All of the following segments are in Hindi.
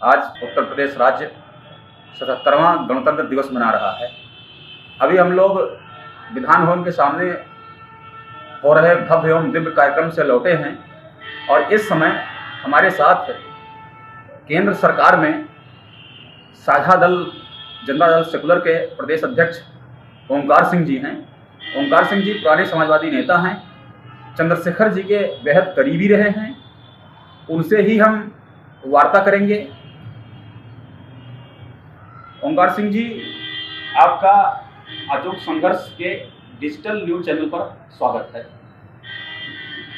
आज उत्तर प्रदेश राज्य 77वां गणतंत्र दिवस मना रहा है। अभी हम लोग विधान भवन के सामने हो रहे भव्य एवं दिव्य कार्यक्रम से लौटे हैं और इस समय हमारे साथ केंद्र सरकार में साझा दल जनता दल सेकुलर के प्रदेश अध्यक्ष ओंकार सिंह जी हैं। ओंकार सिंह जी पुराने समाजवादी नेता हैं, चंद्रशेखर जी के बेहद करीबी रहे हैं। उनसे ही हम वार्ता करेंगे। ओंकार सिंह जी, आपका अचूक संघर्ष के डिजिटल न्यूज चैनल पर स्वागत है।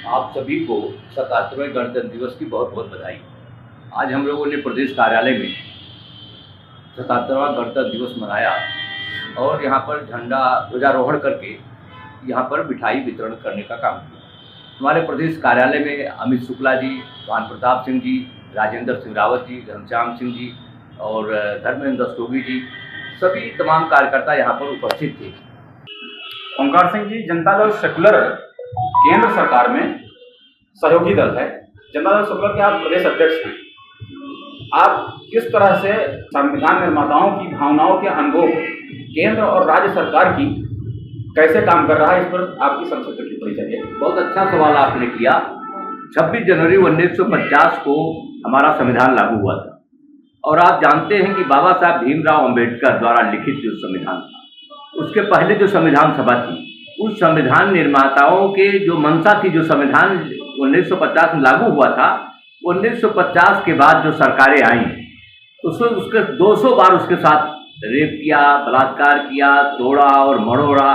आप सभी को 77वें गणतंत्र दिवस की बहुत बहुत बधाई। आज हम लोगों ने प्रदेश कार्यालय में 77वां गणतंत्र दिवस मनाया और यहाँ पर झंडा ध्वजारोहण करके यहाँ पर मिठाई वितरण करने का काम किया। हमारे प्रदेश कार्यालय में अमित शुक्ला जी, भान प्रताप सिंह जी, राजेंद्र सिंह रावत जी, घनश्याम सिंह जी और धर्मेंद्र दस्तोगी जी, सभी तमाम कार्यकर्ता यहाँ पर उपस्थित थे। ओंकार सिंह जी, जनता दल सेकुलर केंद्र सरकार में सहयोगी दल है। जनता दल सेकुलर के आप प्रदेश अध्यक्ष हैं। आप किस तरह से संविधान निर्माताओं की भावनाओं के अनुरूप केंद्र और राज्य सरकार की कैसे काम कर रहा है, इस पर आपकी संक्षिप्त टिप्पणी चाहिए। बहुत अच्छा सवाल आपने किया। 26 जनवरी 1950 को हमारा संविधान लागू हुआ था और आप जानते हैं कि बाबा साहब भीमराव अंबेडकर द्वारा लिखित जो संविधान था, उसके पहले जो संविधान सभा थी, उस संविधान निर्माताओं के जो मंशा थी, जो संविधान 1950 में लागू हुआ था, 1950 के बाद जो सरकारें आई उसके 200 बार उसके साथ रेप किया, बलात्कार किया, तोड़ा और मरोड़ा।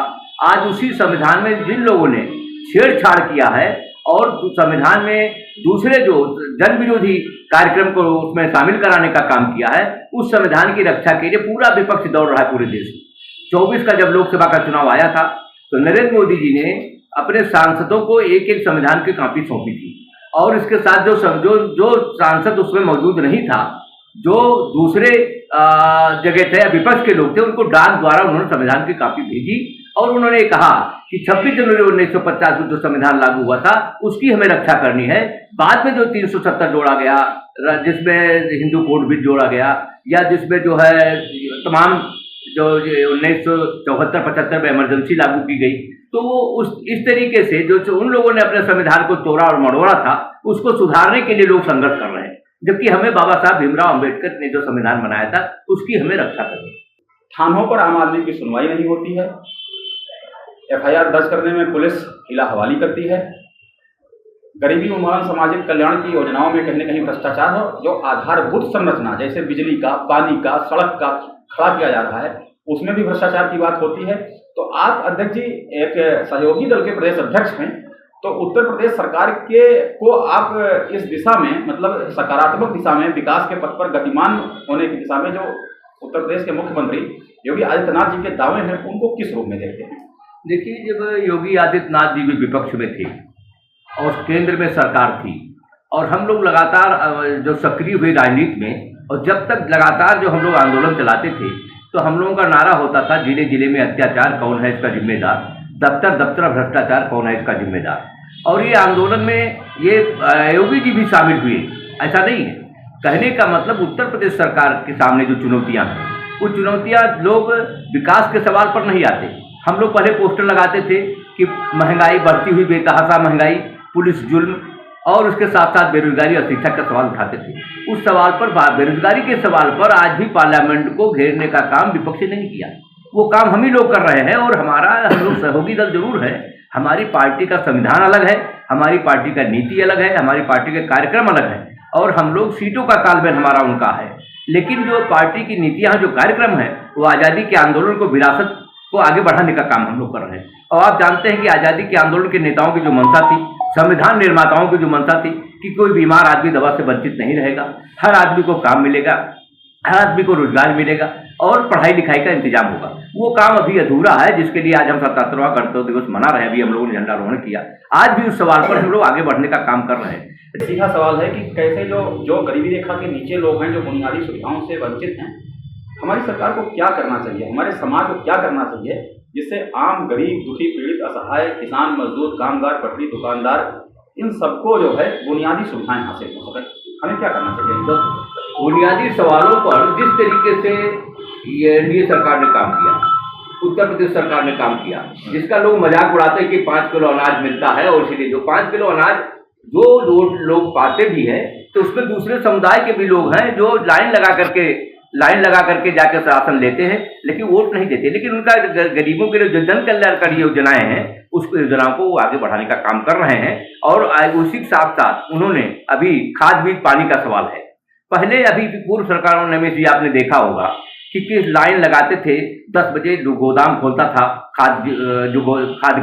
आज उसी संविधान में जिन लोगों ने छेड़छाड़ किया है और संविधान में दूसरे जो जन विरोधी कार्यक्रम को उसमें शामिल कराने का काम किया है, उस संविधान की रक्षा के लिए पूरा विपक्ष दौड़ रहा है पूरे देश में। 24 का जब लोकसभा का चुनाव आया था तो नरेंद्र मोदी जी ने अपने सांसदों को एक एक संविधान की कॉपी सौंपी थी और इसके साथ जो सांसद उसमें मौजूद नहीं था, जो दूसरे जगह थे, विपक्ष के लोग थे, उनको डाक द्वारा उन्होंने संविधान की कॉपी भेजी और उन्होंने कहा कि 26 जनवरी 1950 को जो संविधान लागू हुआ था उसकी हमें रक्षा करनी है। बाद में जो 370 जोड़ा गया, जिसमें हिंदू कोड भी जोड़ा गया, या जिसमें जो है तमाम जो 1974-75 में इमरजेंसी लागू की गई, तो वो इस तरीके से जो उन लोगों ने अपने संविधान को तोड़ा और मरोड़ा था, उसको सुधारने के लिए लोग संघर्ष कर रहे हैं, जबकि हमें बाबा साहब भीमराव अंबेडकर ने जो संविधान बनाया था उसकी हमें रक्षा करनी है। थानों पर आम आदमी की सुनवाई नहीं होती है, FIR दर्ज करने में पुलिस हिला हवाली करती है, गरीबी उन्मूलन सामाजिक कल्याण की योजनाओं में कहीं न कहीं भ्रष्टाचार हो, जो आधारभूत संरचना जैसे बिजली का, पानी का, सड़क का खड़ा किया जा रहा है, उसमें भी भ्रष्टाचार की बात होती है। तो आप अध्यक्ष जी एक सहयोगी दल के प्रदेश अध्यक्ष हैं, तो उत्तर प्रदेश सरकार को आप इस दिशा में, मतलब सकारात्मक दिशा में, विकास के पथ पर गतिमान होने की दिशा में जो उत्तर प्रदेश के मुख्यमंत्री योगी आदित्यनाथ जी के दावे हैं, उनको किस रूप में देखते हैं? देखिए, जब योगी आदित्यनाथ जी भी विपक्ष में थे और केंद्र में सरकार थी और हम लोग लगातार जो सक्रिय हुए राजनीति में, और जब तक लगातार जो हम लोग आंदोलन चलाते थे तो हम लोगों का नारा होता था, जिले जिले में अत्याचार कौन है इसका जिम्मेदार, दफ्तर दफ्तर भ्रष्टाचार कौन है इसका जिम्मेदार। और ये आंदोलन में ये योगी जी भी शामिल हुए, ऐसा नहीं है। कहने का मतलब उत्तर प्रदेश सरकार के सामने जो चुनौतियाँ हैं, वो चुनौतियाँ लोग विकास के सवाल पर नहीं आते। हम लोग पहले पोस्टर लगाते थे कि महंगाई बढ़ती हुई, बेतहाशा महंगाई, पुलिस जुल्म और उसके साथ साथ बेरोजगारी और शिक्षा का सवाल उठाते थे। उस सवाल पर, बेरोजगारी के सवाल पर आज भी पार्लियामेंट को घेरने का काम विपक्ष ने नहीं किया। वो काम हम ही लोग कर रहे हैं और हम लोग सहयोगी दल जरूर है। हमारी पार्टी का संविधान अलग है, हमारी पार्टी का नीति अलग है, हमारी पार्टी के कार्यक्रम अलग है और हम लोग सीटों का तालमेल हमारा उनका है। लेकिन जो पार्टी की नीतियाँ, जो कार्यक्रम है, वो आज़ादी के आंदोलन को, विरासत को आगे बढ़ाने का काम हम लोग कर रहे हैं। और आप जानते हैं कि आज़ादी के आंदोलन के नेताओं की जो मंशा थी, संविधान निर्माताओं की जो मंशा थी कि कोई बीमार आदमी दवा से वंचित नहीं रहेगा, हर आदमी को काम मिलेगा, हर आदमी को रोजगार मिलेगा और पढ़ाई लिखाई का इंतजाम होगा, वो काम अभी अधूरा है, जिसके लिए आज हम 77वां गणतंत्र दिवस मना रहे हैं। अभी हम लोगों ने झंडारोहण किया। आज भी उस सवाल पर हम लोग आगे बढ़ने का काम कर रहे हैं। सीधा सवाल है कि कैसे जो गरीबी रेखा के नीचे लोग हैं, जो बुनियादी सुविधाओं से वंचित हैं, हमारी सरकार को क्या करना चाहिए, हमारे समाज को क्या करना चाहिए जिससे आम गरीब, दुखी, पीड़ित, असहाय, किसान, मजदूर, कामगार, पटरी दुकानदार, इन सबको जो है बुनियादी सुविधाएं हासिल हो सके? हमें क्या करना चाहिए? बुनियादी सवालों पर जिस तरीके से ये एनडीए सरकार ने काम किया, उत्तर प्रदेश सरकार ने काम किया, जिसका लोग मजाक उड़ाते हैं कि 5 किलो अनाज मिलता है, और इसीलिए जो 5 किलो अनाज जो लोग पाते भी है, तो उसमें दूसरे समुदाय के भी लोग हैं जो लाइन लगा करके जाकर राशन लेते हैं, लेकिन वोट नहीं देते। लेकिन उनका गरीबों के लिए जो जन कल्याणकारी योजनाएं हैं, उस योजनाओं को आगे बढ़ाने का काम कर रहे हैं। और उसी के साथ साथ उन्होंने अभी खाद बीज पानी का सवाल है, पहले अभी पूर्व सरकारों ने में आपने देखा होगा कि लाइन लगाते थे, 10 बजे जो गोदाम खोलता था खाद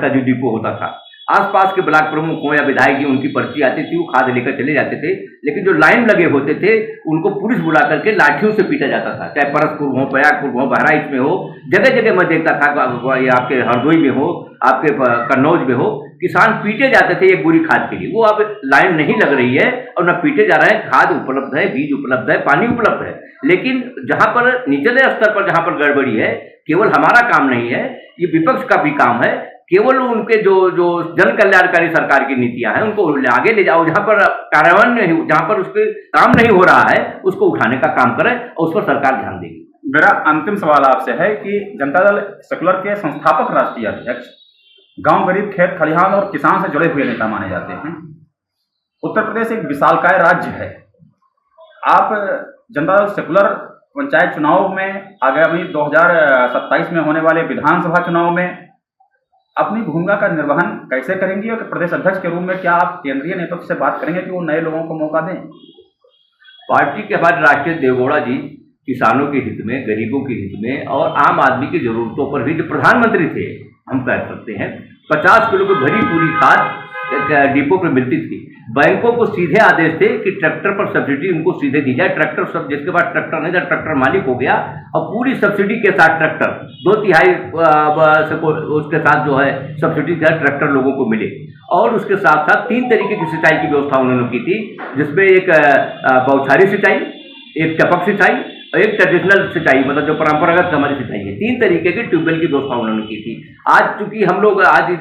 का जो डिपो होता था, आसपास के ब्लॉक प्रमुख हो या विधायक जी, उनकी पर्ची आती थी, वो खाद लेकर चले जाते थे। लेकिन जो लाइन लगे होते थे उनको पुलिस बुला करके लाठियों से पीटा जाता था, चाहे परसपुर हो, प्रयागपुर हो, बहराइच में हो, जगह जगह मैं देखता था, या आपके हरदोई में हो, आपके कन्नौज में हो, किसान पीटे जाते थे एक बुरी खाद के लिए। वो अब लाइन नहीं लग रही है और न पीटे जा रहे हैं, खाद उपलब्ध है, बीज उपलब्ध है, पानी उपलब्ध है। लेकिन जहां पर निचले स्तर पर जहां पर गड़बड़ी है, केवल हमारा काम नहीं है, ये विपक्ष का भी काम है। केवल उनके जो जन कल्याणकारी सरकार की नीतियां हैं उनको आगे ले जाओ, जहां पर कार्यान्वयन नहीं, जहां पर उसके काम नहीं हो रहा है उसको उठाने का काम करें और उस पर सरकार ध्यान देगी। मेरा अंतिम सवाल आपसे है कि जनता दल सेकुलर के संस्थापक राष्ट्रीय अध्यक्ष गांव गरीब, खेत खलिहान और किसान से जुड़े हुए नेता माने जाते हैं। उत्तर प्रदेश एक विशालकाय राज्य है। आप जनता दल सेकुलर पंचायत चुनाव में, आगामी 2027 में होने वाले विधानसभा चुनाव में अपनी भूमिका का निर्वहन कैसे करेंगी, और प्रदेश अध्यक्ष के रूप में क्या आप केंद्रीय नेतृत्व से बात करेंगे कि वो नए लोगों को मौका दें? पार्टी के हमारे राष्ट्रीय देवगौड़ा जी किसानों के हित में, गरीबों के हित में और आम आदमी की जरूरतों पर भी, जो प्रधानमंत्री थे, हम कह सकते हैं 50 किलो की भरी पूरी खाद डिपो पर मिलती थी। बैंकों को सीधे आदेश थे कि ट्रैक्टर पर सब्सिडी उनको सीधे दी जाए। ट्रैक्टर सब, जिसके पास ट्रैक्टर नहीं था, ट्रैक्टर मालिक हो गया और पूरी सब्सिडी के साथ ट्रैक्टर 2/3 उसके साथ जो है सब्सिडी का ट्रैक्टर लोगों को मिले। और उसके साथ साथ 3 तरीके की सिंचाई की व्यवस्था उन्होंने की थी, जिसमें एक बौछारी सिंचाई, एक टपक सिंचाई और एक ट्रेडिशनल सिंचाई, मतलब जो परंपरागत हमारी सिंचाई है। 3 तरीके के ट्यूबवेल की व्यवस्था उन्होंने की थी। आज चूंकि हम लोग आज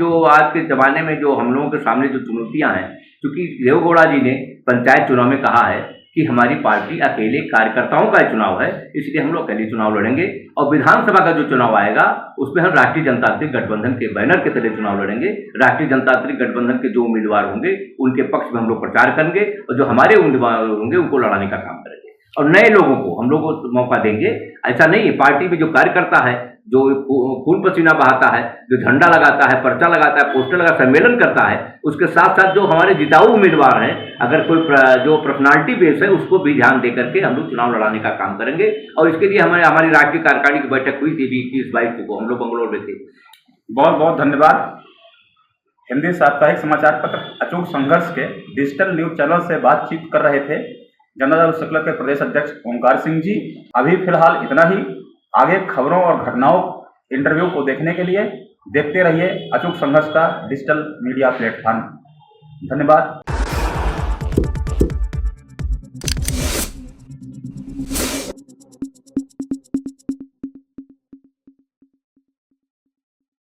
के जमाने में जो हम लोगों के सामने जो चुनौतियां हैं, चूंकि देवगौड़ा जी ने पंचायत चुनाव में कहा है कि हमारी पार्टी अकेले कार्यकर्ताओं का चुनाव है, इसलिए हम लोग अकेले चुनाव लड़ेंगे। और विधानसभा का जो चुनाव आएगा उसमें हम राष्ट्रीय जनतांत्रिक गठबंधन के बैनर के तले चुनाव लड़ेंगे। राष्ट्रीय जनतांत्रिक गठबंधन के जो उम्मीदवार होंगे उनके पक्ष में हम लोग प्रचार करेंगे और जो हमारे उम्मीदवार होंगे उनको लड़ाने का काम करेंगे और नए लोगों को हम लोग मौका देंगे। ऐसा नहीं है, पार्टी में जो कार्यकर्ता है, जो खून पसीना बहाता है, जो झंडा लगाता है, पर्चा लगाता है, पोस्टर लगाता है, सम्मेलन करता है, उसके साथ साथ जो हमारे जिताऊ उम्मीदवार हैं, अगर कोई जो पर्सनालिटी बेस है, उसको भी ध्यान दे करके हम लोग चुनाव लड़ाने का काम करेंगे। और इसके लिए हमारी राष्ट्रीय कार्यकारिणी की बैठक हुई थी 21-22 को, हम लोग बंगलोर में थे। बहुत बहुत धन्यवाद। हिंदी साप्ताहिक समाचार पत्र अचूक संघर्ष के डिजिटल न्यूज चैनल से बातचीत कर रहे थे जनता दल सेकुलर के प्रदेश अध्यक्ष ओमकार सिंह जी। अभी फिलहाल इतना ही। आगे खबरों और घटनाओं, इंटरव्यू को देखने के लिए देखते रहिए अचूक संघर्ष का डिजिटल मीडिया प्लेटफॉर्म। धन्यवाद।